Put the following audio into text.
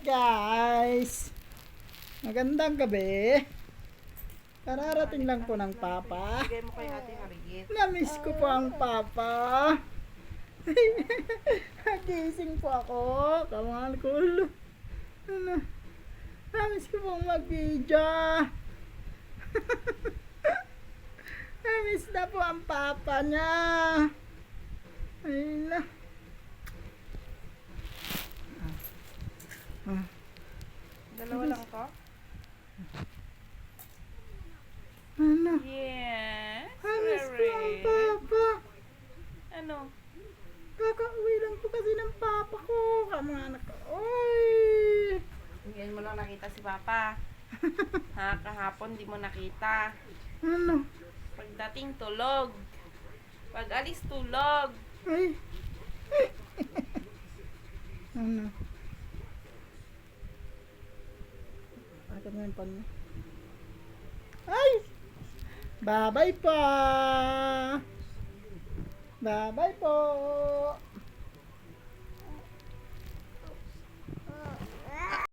night guys! Magandang gabi. Kararating lang po ng papa. Bigay mo kay Ate Harriet. Namiss ko po ang papa. Gising po ako. Kamahal ko. Ano? Namiss ko pong mag-video. Namiss na po ang papa niya. Ayun na. Dalawa lang to? Ano? Yes. Namiss ko ang papa. Ano? Kakauwi lang po kasi ng papa ko. Kamang anak ko. Oy! Ngayon mo lang nakita si Papa. Ha, kahapon di mo nakita. Ano? Pagdating tulog. Pag alis tulog. Ay. Ano? Ito mo yung pan mo. Ay! Bye-bye po! Bye-bye po!